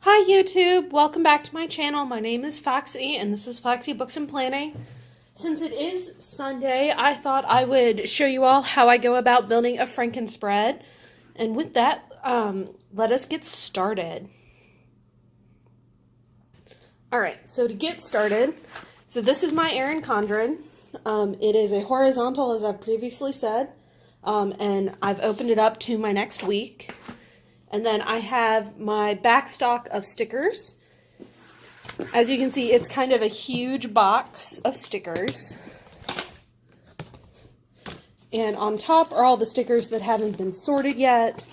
Hi YouTube, welcome back to my channel. My name is Foxy and this is Foxy Books and Planning. Since it is Sunday, I thought I would show you all how I go about building a Franken spread. And with that, let us get started. Alright, so to get started, so this is my Ekengren. It is a horizontal, as I've previously said, and I've opened it up to my next week. And then I have my back stock of stickers. As you can see, it's kind of a huge box of stickers. And on top are all the stickers that haven't been sorted yet.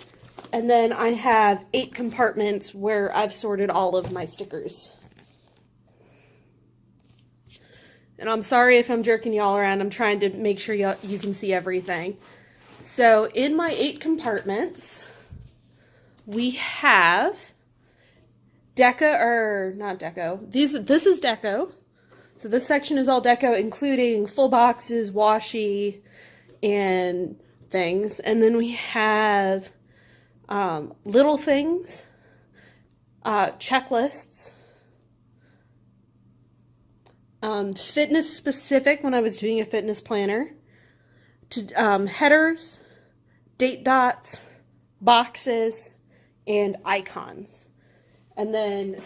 And then I have 8 compartments where I've sorted all of my stickers. And I'm sorry if I'm jerking y'all around. I'm trying to make sure you can see everything. So in my 8 compartments, we have this is deco. So this section is all deco, including full boxes, washi, and things. And then we have little things, checklists, fitness specific when I was doing a fitness planner, headers, date dots, boxes, and icons. And then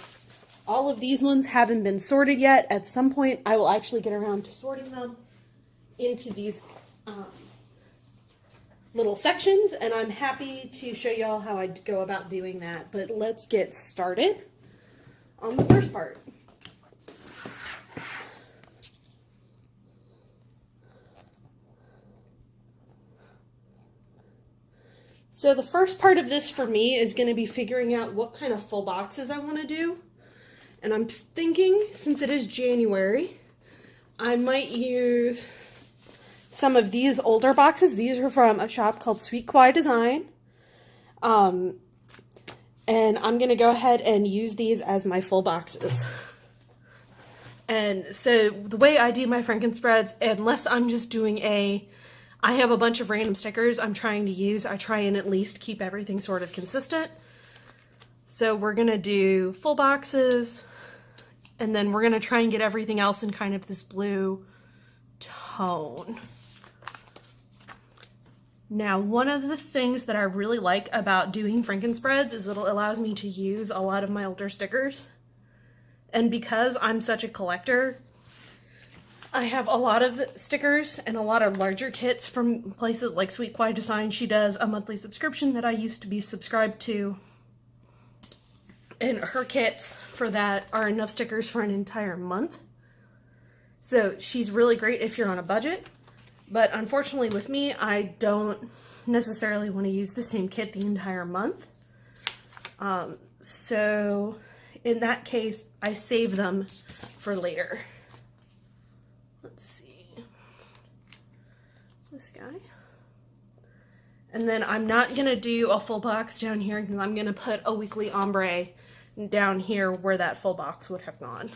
all of these ones haven't been sorted yet. At some point I will actually get around to sorting them into these little sections, and I'm happy to show y'all how I go about doing that. But let's get started on the first part. So the first part of this for me is going to be figuring out what kind of full boxes I want to do. And I'm thinking, since it is January, I might use some of these older boxes. These are from a shop called Sweet Kawaii Design. And I'm going to go ahead and use these as my full boxes. And so the way I do my Franken spreads, unless I'm just doing I have a bunch of random stickers I'm trying to use. I try and at least keep everything sort of consistent. So we're going to do full boxes, and then we're going to try and get everything else in kind of this blue tone. Now, one of the things that I really like about doing Franken spreads is it allows me to use a lot of my older stickers. And because I'm such a collector, I have a lot of stickers and a lot of larger kits from places like Sweet Kawaii Design. She does a monthly subscription that I used to be subscribed to. And her kits for that are enough stickers for an entire month. So she's really great if you're on a budget. But unfortunately with me, I don't necessarily want to use the same kit the entire month. So in that case, I save them for later. Let's see, this guy. And then I'm not going to do a full box down here because I'm going to put a weekly ombre down here where that full box would have gone.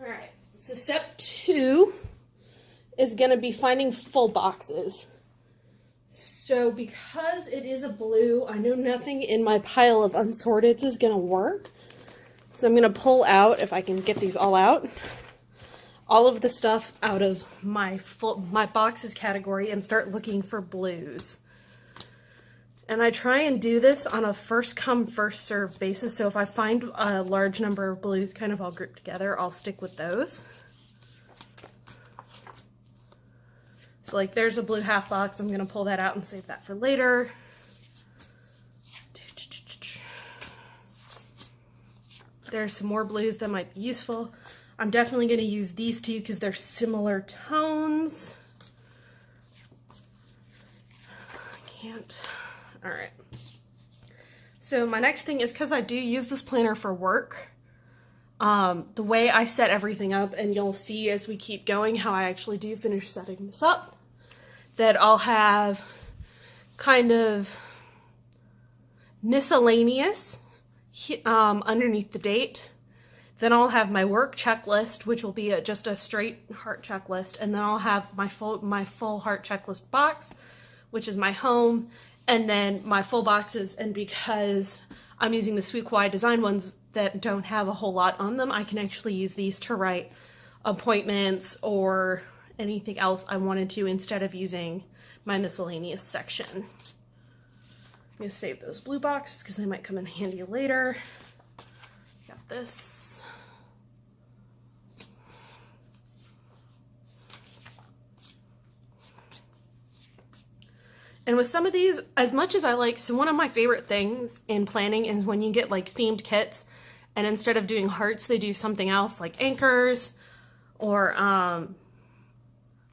All right, so step 2 is going to be finding full boxes. So because it is a blue, I know nothing in my pile of unsorted is going to work. So I'm going to pull out, if I can get these all out, all of the stuff out of my boxes category and start looking for blues. And I try and do this on a first come, first served basis. So if I find a large number of blues kind of all grouped together, I'll stick with those. So like there's a blue half box, I'm going to pull that out and save that for later. There's some more blues that might be useful. I'm definitely going to use these two because they're similar tones. Alright. So my next thing is, because I do use this planner for work, the way I set everything up, and you'll see as we keep going how I actually do finish setting this up, that I'll have kind of miscellaneous underneath the date. Then I'll have my work checklist, which will be just a straight heart checklist. And then I'll have my full heart checklist box, which is my home. And then my full boxes. And because I'm using the Sweet Kawaii design ones that don't have a whole lot on them, I can actually use these to write appointments or anything else I wanted to instead of using my miscellaneous section. I'm going to save those blue boxes because they might come in handy later. Got this. And with some of these, as much as I like, so one of my favorite things in planning is when you get like themed kits and instead of doing hearts, they do something else like anchors or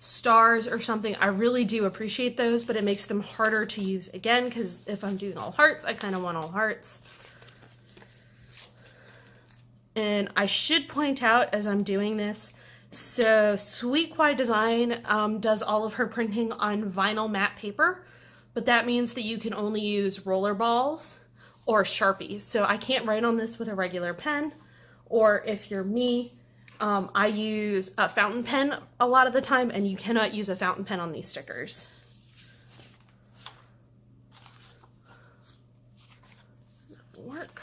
stars or something. I really do appreciate those, but it makes them harder to use again because if I'm doing all hearts, I kind of want all hearts. And I should point out as I'm doing this, so Sweet Kawaii Design does all of her printing on vinyl matte paper. But that means that you can only use roller balls or Sharpies. So I can't write on this with a regular pen. Or if you're me, I use a fountain pen a lot of the time, and you cannot use a fountain pen on these stickers. That will work.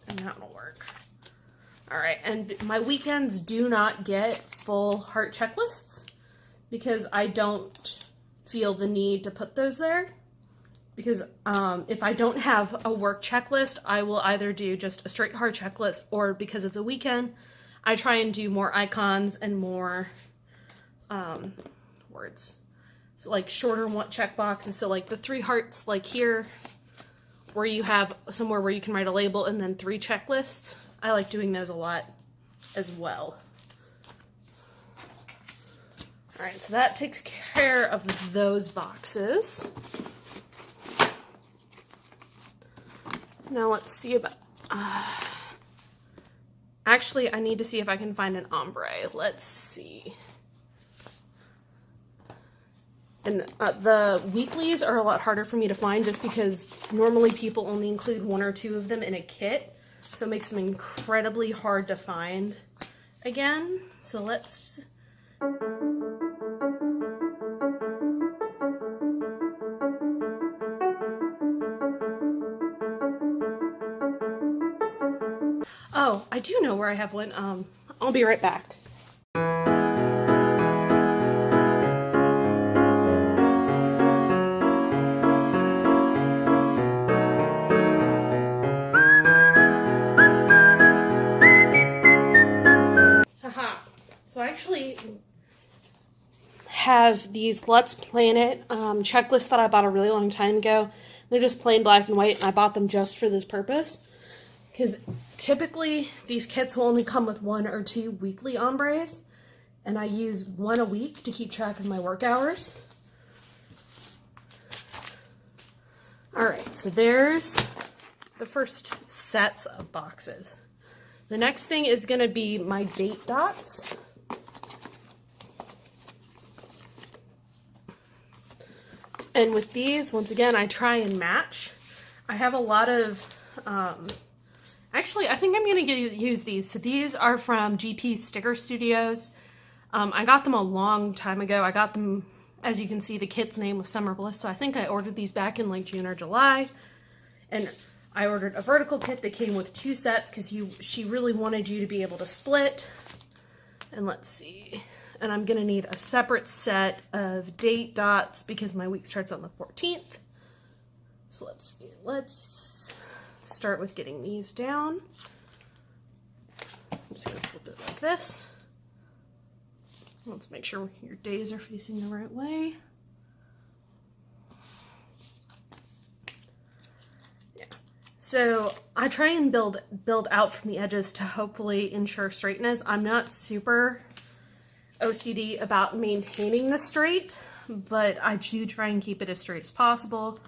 And that will work. All right, and my weekends do not get full heart checklists because I don't feel the need to put those there. Because if I don't have a work checklist, I will either do just a straight heart checklist, or because it's a weekend, I try and do more icons and more words. So like shorter check boxes. So like the 3 hearts, like here, where you have somewhere where you can write a label and then 3 checklists. I like doing those a lot as well. All right, so that takes care of those boxes. Now let's see about, actually I need to see if I can find an ombre. Let's see. And the weeklies are a lot harder for me to find just because normally people only include 1 or 2 of them in a kit. So it makes them incredibly hard to find again. So let's... Oh, I do know where I have one. I'll be right back. So I actually have these Let's Plan It checklists that I bought a really long time ago. They're just plain black and white, and I bought them just for this purpose. Because typically these kits will only come with 1 or 2 weekly ombres, and I use 1 a week to keep track of my work hours. Alright, so there's the first sets of boxes. The next thing is going to be my date dots. And with these, once again, I try and match. I have a lot of, actually, I think I'm going to use these. So these are from GP Sticker Studios. I got them a long time ago. I got them, as you can see, the kit's name was Summer Bliss. So I think I ordered these back in like June or July. And I ordered a vertical kit that came with 2 sets because she really wanted you to be able to split. And let's see. And I'm going to need a separate set of date dots because my week starts on the 14th. So let's see. Let's start with getting these down. I'm just going to flip it like this. Let's make sure your days are facing the right way. Yeah. So I try and build out from the edges to hopefully ensure straightness. I'm not super OCD about maintaining the straight, but I do try and keep it as straight as possible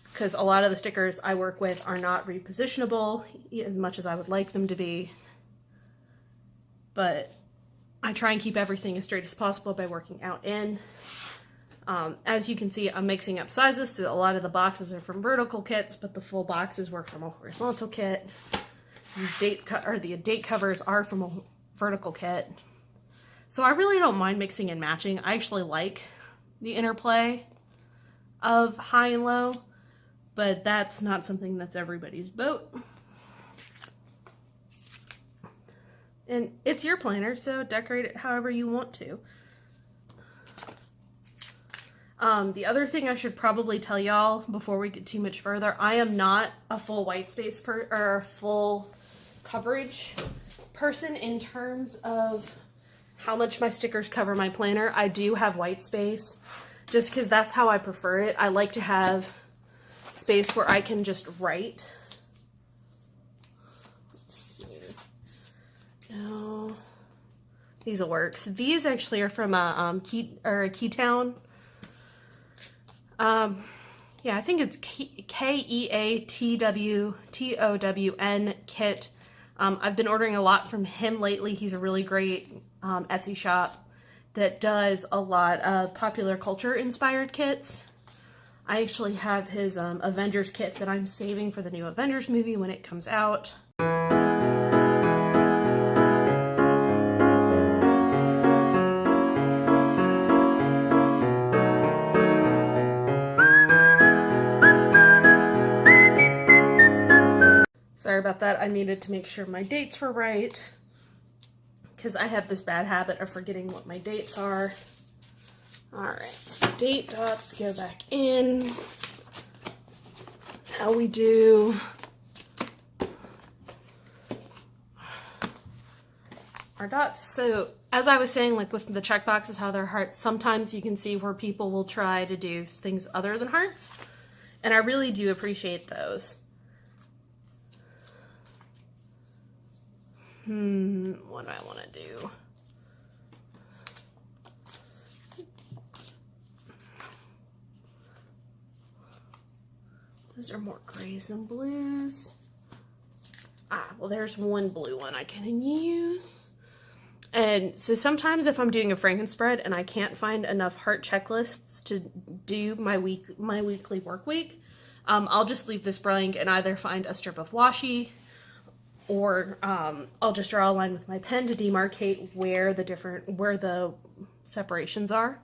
because a lot of the stickers I work with are not repositionable as much as I would like them to be. But I try and keep everything as straight as possible by working out in. As you can see, I'm mixing up sizes, so a lot of the boxes are from vertical kits, but the full boxes were from a horizontal kit. These the date covers are from a vertical kit. So I really don't mind mixing and matching. I actually like the interplay of high and low, but that's not something that's everybody's boat. And it's your planner, so decorate it however you want to. The other thing I should probably tell y'all before we get too much further, I am not a full white space or full coverage person in terms of how much my stickers cover my planner. I do have white space just because that's how I prefer it. I like to have space where I can just write. Let's see. No, these will work. So these actually are from a Keytown. Yeah, I think it's Keatwton kit. I've been ordering a lot from him lately. He's a really great Etsy shop that does a lot of popular culture inspired kits. I actually have his Avengers kit that I'm saving for the new Avengers movie when it comes out. Sorry about that. I needed to make sure my dates were right because I have this bad habit of forgetting what my dates are. Alright, so date dots go back in. How we do. Our dots. So as I was saying, like with the check boxes, how they're hearts, sometimes you can see where people will try to do things other than hearts. And I really do appreciate those. What do I want to do? Those are more grays than blues. Well, there's one blue one I can use. And so sometimes if I'm doing a Frankenspread and I can't find enough heart checklists to do my weekly work week, I'll just leave this blank and either find a strip of washi, or I'll just draw a line with my pen to demarcate where the separations are.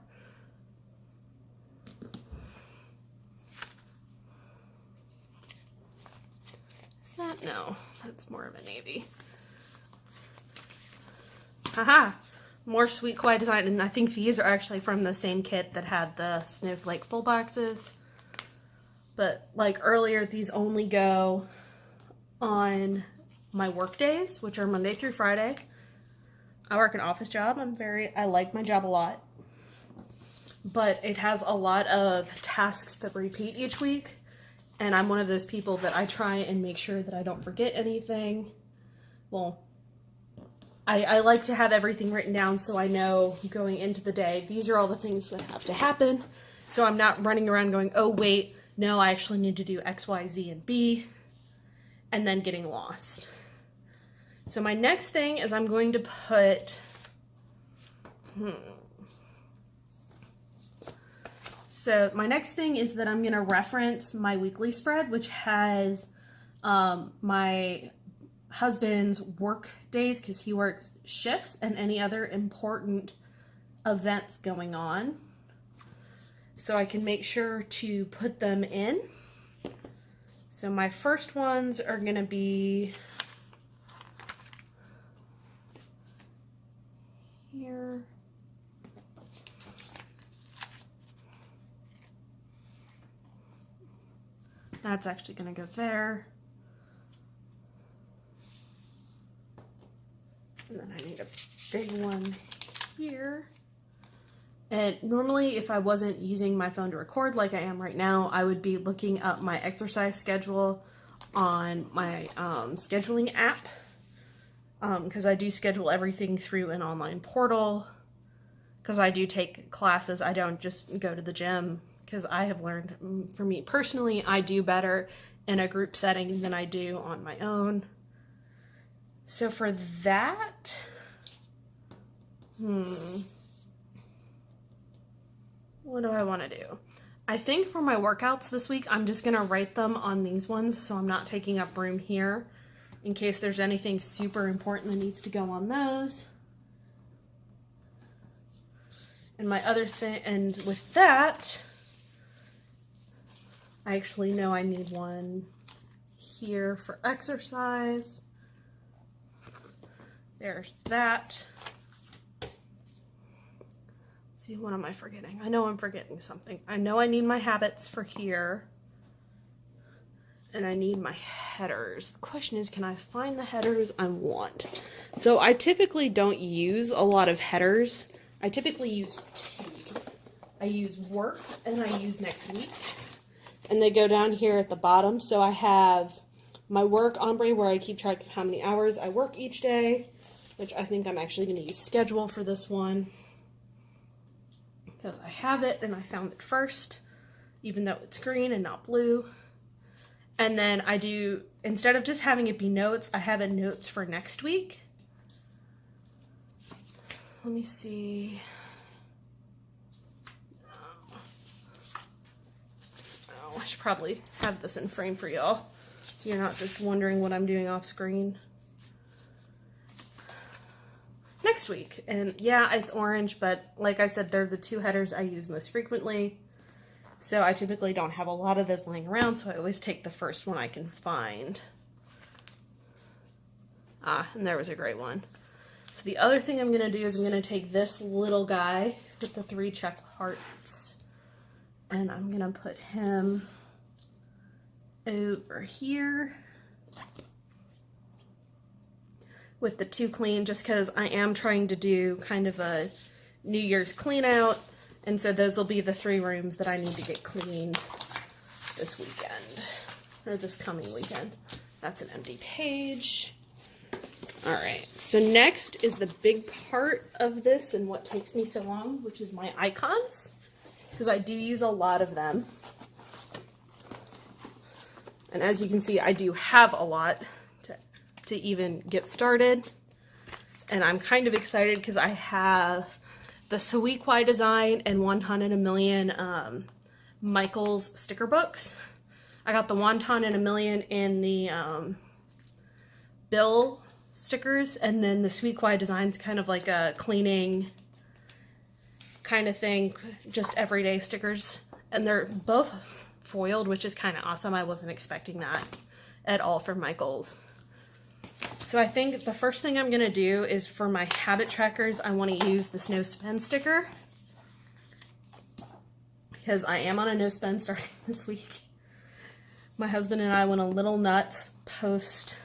Is that? No, that's more of a navy. Haha! More sweet kawaii design, and I think these are actually from the same kit that had the snowflake full boxes. But like earlier, these only go on my work days, which are Monday through Friday. I work an office job. I like my job a lot, but it has a lot of tasks that repeat each week. And I'm one of those people that I try and make sure that I don't forget anything. Well, I like to have everything written down so I know going into the day, these are all the things that have to happen. So I'm not running around going, oh wait, no, I actually need to do X, Y, Z, and B, and then getting lost. So my next thing is I'm going to put, So my next thing is that I'm going to reference my weekly spread, which has my husband's work days, because he works shifts, and any other important events going on. So I can make sure to put them in. So my first ones are going to be here. That's actually going to go there. And then I need a big one here. And normally if I wasn't using my phone to record like I am right now, I would be looking up my exercise schedule on my scheduling app. Because I do schedule everything through an online portal. Because I do take classes. I don't just go to the gym. Because I have learned, for me personally, I do better in a group setting than I do on my own. So for that, what what do I want to do? I think for my workouts this week, I'm just going to write them on these ones so I'm not taking up room here in case there's anything super important that needs to go on those. And my other thing, and with that, I actually know I need one here for exercise. There's that. Let's see, what am I forgetting? I know I'm forgetting something. I know I need my habits for here. And I need my headers. The question is, can I find the headers I want? So I typically don't use a lot of headers. I typically use two. I use work and I use next week. And they go down here at the bottom. So I have my work ombre where I keep track of how many hours I work each day, which I think I'm actually going to use schedule for this one. Because I have it and I found it first, even though it's green and not blue. And then I do, instead of just having it be notes, I have it notes for next week. Let me see. Oh, I should probably have this in frame for y'all, so you're not just wondering what I'm doing off screen. Next week, and yeah, it's orange, but like I said, they're the two headers I use most frequently. So I typically don't have a lot of this laying around, so I always take the first one I can find. Ah, and there was a great one. So the other thing I'm going to do is I'm going to take this little guy with the 3 check hearts, and I'm going to put him over here with the 2 clean, just because I am trying to do kind of a New Year's clean out. And so those will be the 3 rooms that I need to get cleaned this weekend, or this coming weekend. That's an empty page. All right, so next is the big part of this and what takes me so long, which is my icons, because I do use a lot of them. And as you can see, I do have a lot to even get started. And I'm kind of excited because I have the Sweet Kwai design and 1,000,000 Michael's sticker books. I got the 1,000,000 in the bill stickers, and then the Sweet Kwai design's kind of like a cleaning kind of thing, just everyday stickers. And they're both foiled, which is kind of awesome. I wasn't expecting that at all from Michael's. So I think the first thing I'm going to do is for my habit trackers, I want to use this no spend sticker, because I am on a no spend starting this week. My husband and I went a little nuts post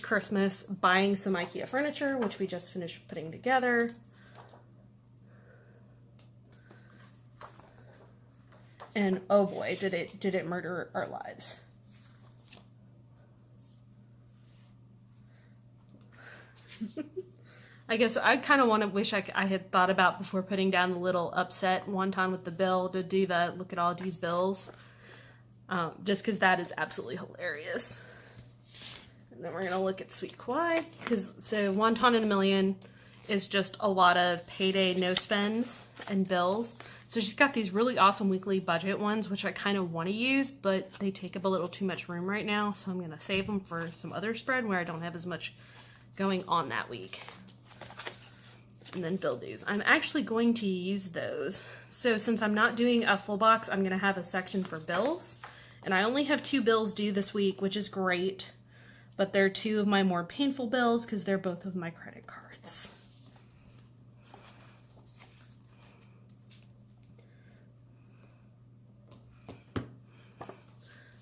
Christmas buying some IKEA furniture, which we just finished putting together. And oh boy, did it murder our lives. I guess I kind of wish I had thought about before putting down the little upset wonton with the bill to do the look at all these bills. Just because that is absolutely hilarious. And then we're going to look at Sweet Kwai. So wonton in a million is just a lot of payday no spends and bills. So she's got these really awesome weekly budget ones, which I kind of want to use, but they take up a little too much room right now. So I'm going to save them for some other spread where I don't have as much going on that week. And then bill dues. I'm actually going to use those. So since I'm not doing a full box, I'm going to have a section for bills. And I only have 2 bills due this week, which is great. But they're 2 of my more painful bills because they're both of my credit cards.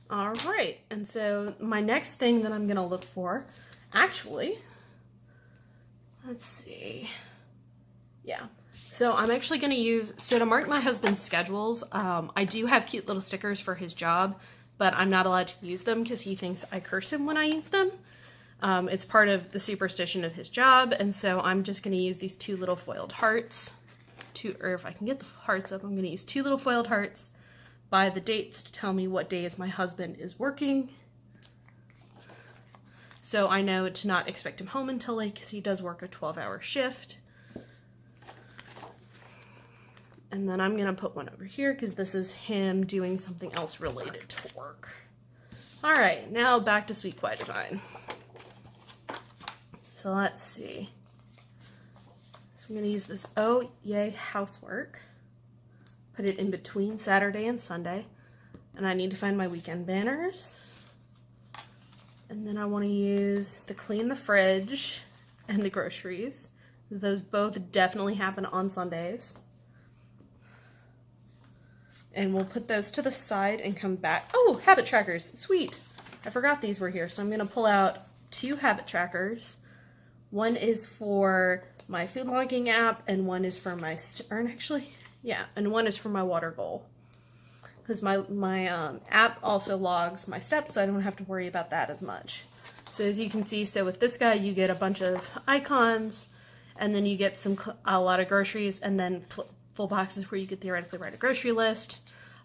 All right, and so my next thing that I'm going to look for, actually, let's see. Yeah, so I'm actually going to use, so to mark my husband's schedules, I do have cute little stickers for his job, but I'm not allowed to use them because he thinks I curse him when I use them. It's part of the superstition of his job, and so I'm just going to use these 2 little foiled hearts, or if I can get the hearts up, I'm going to use 2 little foiled hearts by the dates to tell me what days my husband is working. So I know to not expect him home until late because he does work a 12-hour shift. And then I'm gonna put one over here because this is him doing something else related to work. All right, now back to Sweet Quiet Design. So let's see. So I'm gonna use this Oh Yay Housework. Put it in between Saturday and Sunday. And I need to find my weekend banners. And then I wanna use the Clean the Fridge and the groceries. Those both definitely happen on Sundays. And we'll put those to the side and come back. Oh, habit trackers, sweet. I forgot these were here. So I'm gonna pull out 2 habit trackers. One is for my food logging app and one is for my, and one is for my water goal. Because my app also logs my steps, so I don't have to worry about that as much. So as you can see, so with this guy, you get a bunch of icons, and then you get a lot of groceries, and then full boxes where you could theoretically write a grocery list,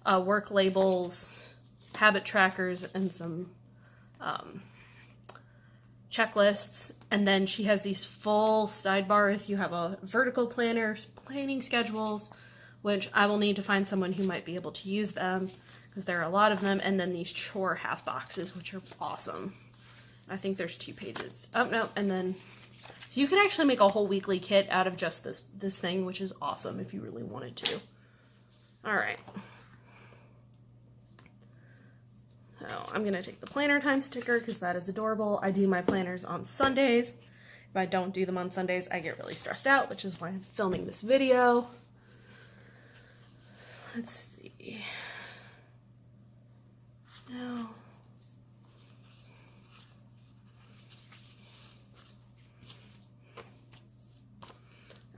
work labels, habit trackers, and some checklists. And then she has these full sidebar if you have a vertical planner, planning schedules, which I will need to find someone who might be able to use them because there are a lot of them. And then these chore half boxes, which are awesome. I think there's 2 pages. Oh, no, and then, so you can actually make a whole weekly kit out of just this thing, which is awesome if you really wanted to. All right. So I'm gonna take the planner time sticker because that is adorable. I do my planners on Sundays. If I don't do them on Sundays, I get really stressed out, which is why I'm filming this video. Let's see. No.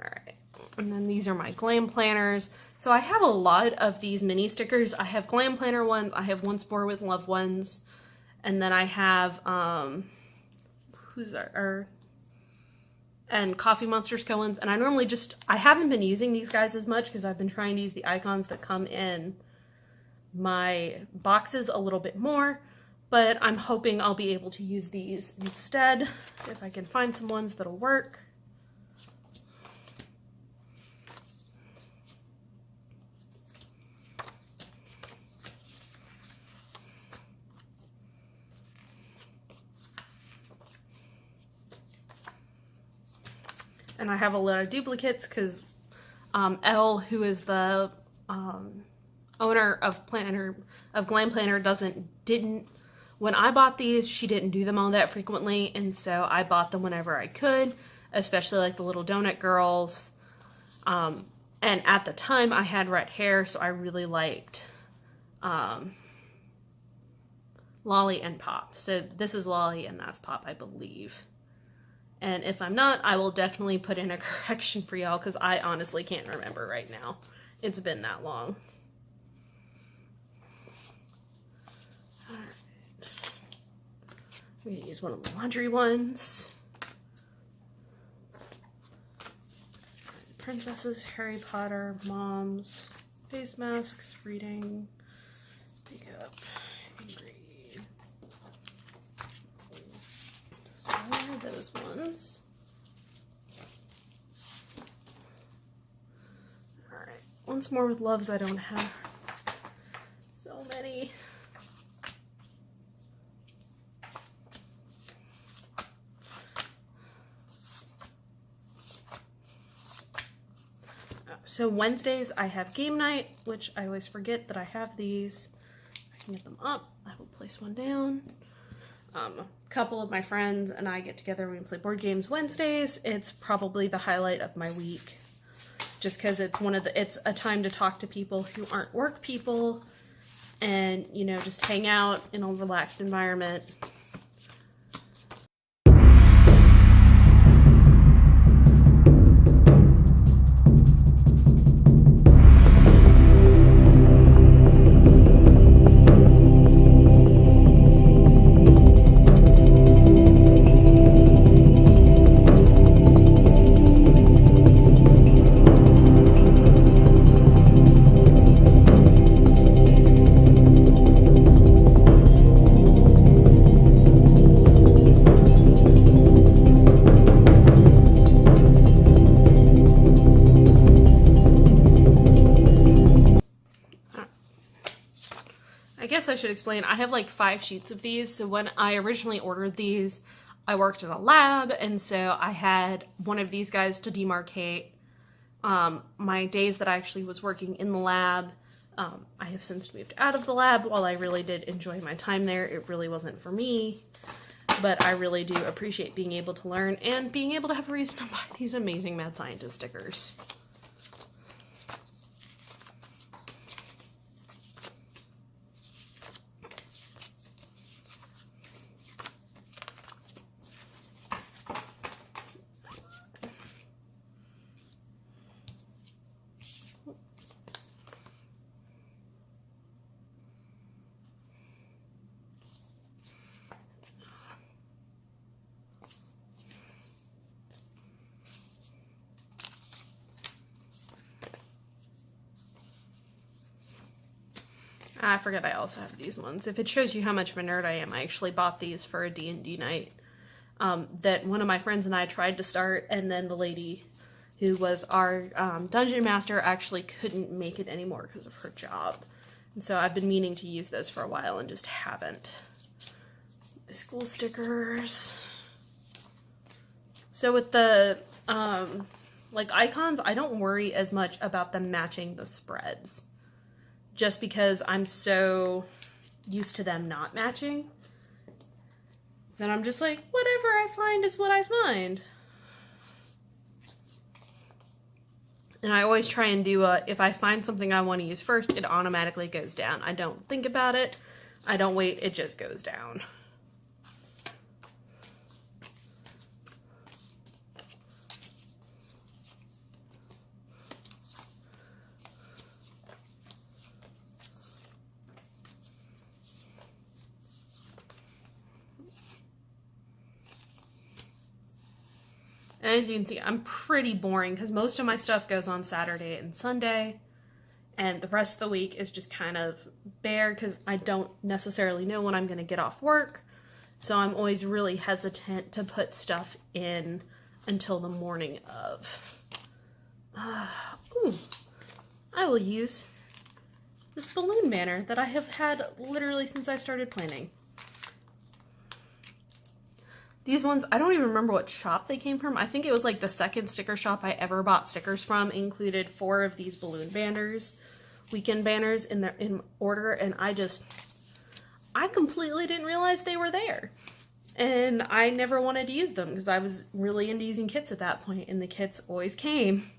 All right. And then these are my glam planners. So I have a lot of these mini stickers. I have glam planner ones. I have Once More with Love ones. And then I have, and Coffee Monsters Co. ones. And I normally I haven't been using these guys as much because I've been trying to use the icons that come in my boxes a little bit more. But I'm hoping I'll be able to use these instead if I can find some ones that'll work. And I have a lot of duplicates because Elle, who is the owner of Glam Planner, didn't. When I bought these, she didn't do them all that frequently, and so I bought them whenever I could, especially like the little donut girls. And at the time, I had red hair, so I really liked Lolly and Pop. So this is Lolly and that's Pop, I believe. And if I'm not, I will definitely put in a correction for y'all because I honestly can't remember right now. It's been that long. Alright. I'm going to use one of the laundry ones. Princesses, Harry Potter, moms, face masks, reading, makeup, and read. Those ones. Alright, Once More with Loves. I don't have so many. So Wednesdays I have game night, which I always forget that I have these. I can get them up. I will place one down. A couple of my friends and I get together and we play board games Wednesdays. It's probably the highlight of my week just because it's a time to talk to people who aren't work people and, you know, just hang out in a relaxed environment. guess I should explain. I have like 5 sheets of these. So when I originally ordered these, I worked in a lab, and so I had one of these guys to demarcate my days that I actually was working in the lab. I have since moved out of the lab. While I really did enjoy my time there, it really wasn't for me. But I really do appreciate being able to learn and being able to have a reason to buy these amazing Mad Scientist stickers. I forget I also have these ones. If it shows you how much of a nerd I am, I actually bought these for a D&D night that one of my friends and I tried to start, and then the lady who was our dungeon master actually couldn't make it anymore because of her job. And so I've been meaning to use those for a while and just haven't. My school stickers. So with the like icons, I don't worry as much about them matching the spreads, just because I'm so used to them not matching that I'm just like, whatever I find is what I find. And I always try and do if I find something I want to use first, it automatically goes down. I don't think about it. I don't wait. It just goes down. And as you can see, I'm pretty boring because most of my stuff goes on Saturday and Sunday, and the rest of the week is just kind of bare because I don't necessarily know when I'm going to get off work. So I'm always really hesitant to put stuff in until the morning of. Ooh, I will use this balloon banner that I have had literally since I started planning. These ones, I don't even remember what shop they came from. I think it was like the second sticker shop I ever bought stickers from. It included 4 of these balloon banners, weekend banners in order, and I completely didn't realize they were there. And I never wanted to use them because I was really into using kits at that point, and the kits always came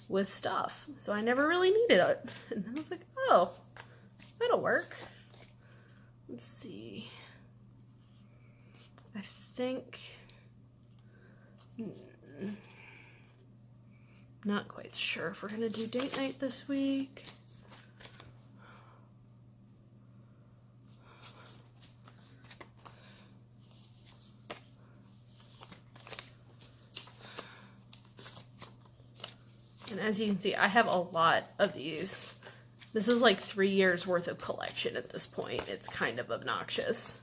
with stuff. So I never really needed it. And then I was like, oh, that'll work. Let's see. I think, not quite sure if we're going to do date night this week. And as you can see, I have a lot of these. This is like 3 years worth of collection at this point. It's kind of obnoxious.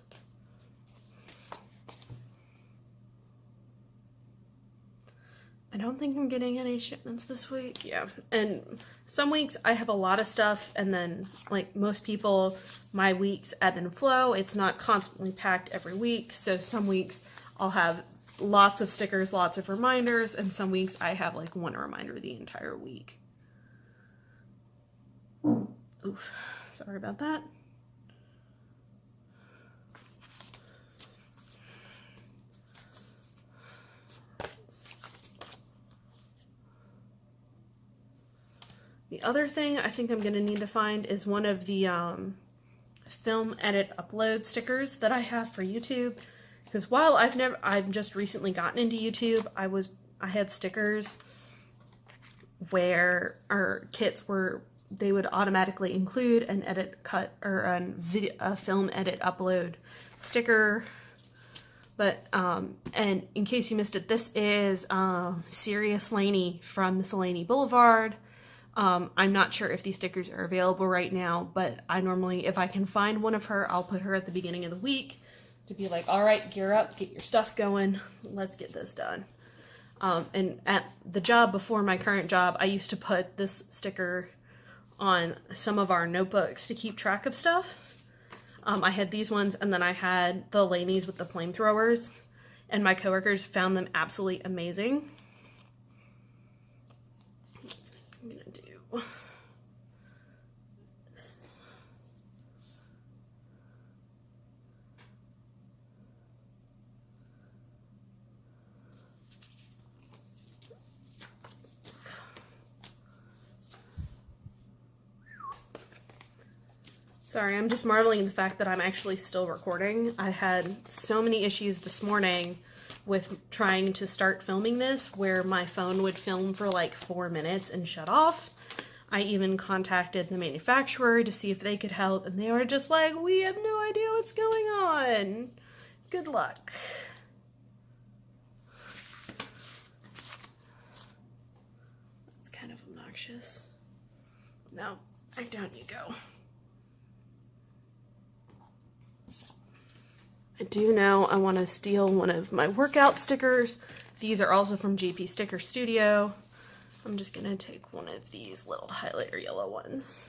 I don't think I'm getting any shipments this week. Yeah. And some weeks I have a lot of stuff, and then like most people, my weeks ebb and flow. It's not constantly packed every week. So some weeks I'll have lots of stickers, lots of reminders, and some weeks I have like 1 reminder the entire week. Oof. Sorry about that. The other thing I think I'm going to need to find is one of the film edit upload stickers that I have for YouTube. Because while I've just recently gotten into YouTube, I had stickers where, or kits where they would automatically include an edit cut or a film edit upload sticker. But, and in case you missed it, this is Sirius Laney from Miscellany Boulevard. I'm not sure if these stickers are available right now, but I normally, if I can find one of her, I'll put her at the beginning of the week to be like, all right, gear up, get your stuff going, let's get this done. And at the job before my current job, I used to put this sticker on some of our notebooks to keep track of stuff. I had these ones, and then I had the Laneys with the flamethrowers, and my coworkers found them absolutely amazing. I'm gonna do this. Sorry, I'm just marveling at the fact that I'm actually still recording. I had so many issues this morning with trying to start filming this where my phone would film for like 4 minutes and shut off. I even contacted the manufacturer to see if they could help, and they were just like, we have no idea what's going on. Good luck. That's kind of obnoxious. No, down you go. I do know I want to steal one of my workout stickers. These are also from GP Sticker Studio. I'm just going to take one of these little highlighter yellow ones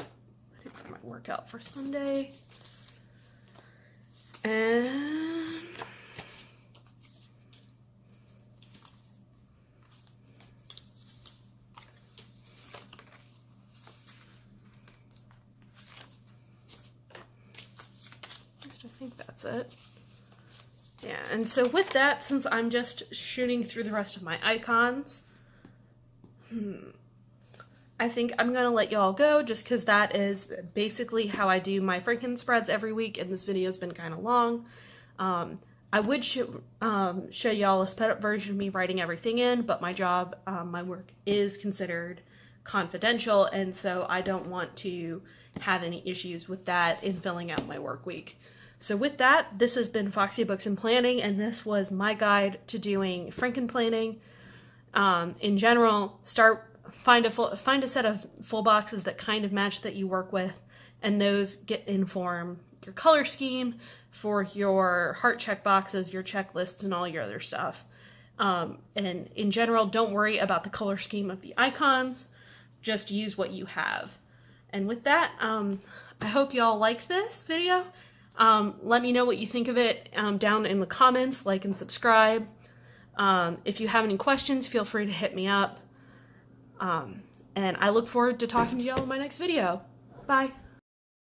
for my workout for Sunday. And I think that's it. Yeah, and so with that, since I'm just shooting through the rest of my icons, I think I'm going to let y'all go just because that is basically how I do my Franken spreads every week, and this video has been kind of long. I would show y'all a sped up version of me writing everything in, but my job, my work is considered confidential, and so I don't want to have any issues with that in filling out my work week. So with that, this has been Foxy Books and Planning, and this was my guide to doing Frankenplanning. In general, find a set of full boxes that kind of match that you work with, and those inform your color scheme for your heart check boxes, your checklists, and all your other stuff. And in general, don't worry about the color scheme of the icons. Just use what you have. And with that, I hope y'all liked this video. Let me know what you think of it down in the comments, like and subscribe. If you have any questions, feel free to hit me up. And I look forward to talking to y'all in my next video. Bye.